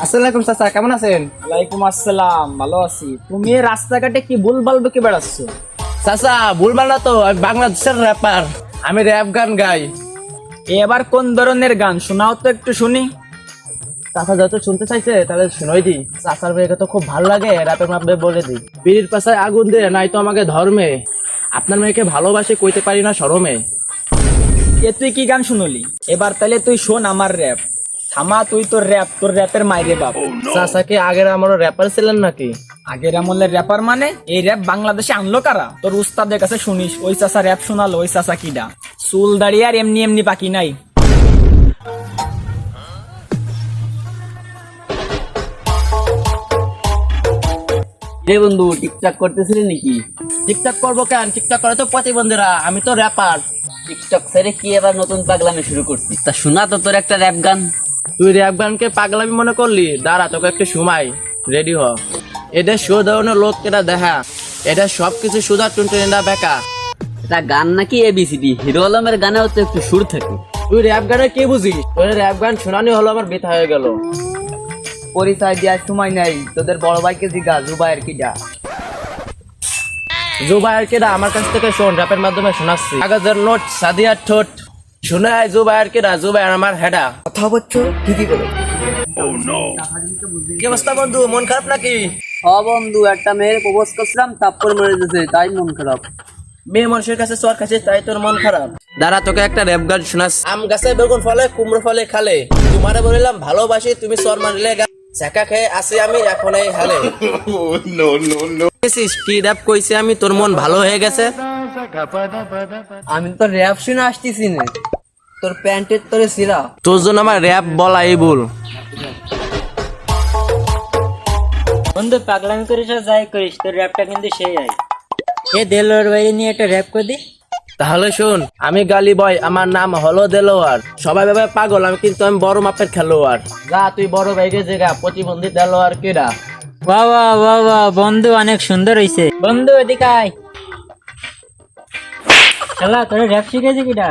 আসসালামু চাচা, কেমন আছেন? ওয়ালাইকুম আসসালাম, ভালো আছি। তুমি এই রাস্তাঘাটে কি ভুলভাল বকে বেড়াচ্ছ? চাচা ভুলভাল না তো, আমি বাংলাদেশের র্যাপার, আমি র্যাপ গান গাই। এবার কোন ধরনের গান শোনাও তো একটু শুনি। চাচা যত শুনতে চাইছে তাহলে শুনোই দি। চাচার মেয়েকে তো খুব ভালো লাগে, র্যাপের মাধ্যমে বলে দিই। বিড়ির পাশায় আগুন দে নাই তো আমাকে ধর্মে, আপনার মেয়েকে ভালোবাসে কইতে পারি না শরমে। এ তুই কি গান শুনলি? এবার তাহলে তুই শোন আমার র্যাপ। থামা তুই তোর র্যাপের মাইরে বাপ। চাচা কি আগের আমারও র্যাপার ছিলেন নাকি? আগের আমলের র্যাপার মানে এই র্যাপ বাংলাদেশে আনলো কারা? তোর উস্তাদের কাছে শুনিস ওই চাচা র্যাপ শোনালো, ওই চাচা কিডা? চুল দাঁড়িয়ে আর এমনি এমনি বাকি নাই। রে বন্ধু, টিকটক করতেছিলি নাকি? টিকটক করবো কেন? টিকটক করে তো প্রতিবন্ধীরা, আমি তো র্যাপার। টিকটক ছেড়ে কি এবার নতুন পাগলামি শুরু করছিস? তা শোনা তো তোর একটা র্যাপ গান। তুই র্যাপ গানকে পাগলামি মনে করলি? দাঁড়া তোকে একটু সময়, রেডি হ। এটা সুধরনের লোক কেটা দেখা, এটা সবকিছু সুধা টুনটুনিটা বেকা। এটা গান নাকি এবিসিডি? হিরো আলমের গানেও তো একটু সুর থাকে। তুই র্যাপ গানে কি বুঝিস? তোর র্যাপ গান শোনানি হলো আমার বৃথা হয়ে গেল। পরিচয় দেওয়ার সময় নাই, তোদের বড় ভাইকে জিগা জুবাইয়ের কিডা। জুবাইর কেডা আমার কাছ থেকে শোন, র্যাপের মাধ্যমে শোনাচ্ছি। কাগজের নোট সাদিয়ার ঠোঁট শুনে আয় জুবাইর কেডা, জুবাইর আমার হেডা। কথা বলছো ঠিকই বলো। কি অবস্থা বন্ধু, মন খারাপ নাকি? বন্ধু, একটা মেয়ের প্রপোজ করছিলাম, তারপর মরে যেতে, তাই মন খারাপ। মেয়ে মানুষের কাছে চর খাচ্ছিস তাই তোর মন খারাপ? দাঁড়া তোকে একটা র্যাপ গান শোনাস। আম গাছে বেগুন ফলে কুমড়ো ফলে খালে, তোমারে বলিলাম ভালোবাসি তুমি চর মারলে ঝাঁকা খেয়ে আসি আমি এখন এই হালে। কি র্যাপ কইছি আমি, তোর মন ভালো হয়ে গেছে? আমি তো র্যাপ শুনে আসতেছি না, তোর প্যান্টের তোরে সিরা। তোর জন্য আমার র্যাপ বলা এই ভুল। বন্ধু পাগলামি করিস আর যাই করিস, তোর র্যাপটা কিন্তু সেই আয়। এ দেলোয়ার বাইরে নিয়ে একটা র্যাপ করে দি। তাহলে শোন, আমি গালি বয়, আমার নাম হলো দেলোয়ার। সবাই ভাবে পাগল, আমি কিন্তু আমি বড় মাপের খেলোয়াড়। যা তুই বড় ভাইকে জেগা, প্রতিবন্ধী দেলোয়ার কেডা। বাহ বাহ বাহ বাহ, বন্ধু অনেক সুন্দর হইছে। বন্ধু এদিকে আয়। শালা তোর র্যাপ শিখেছি কিটা?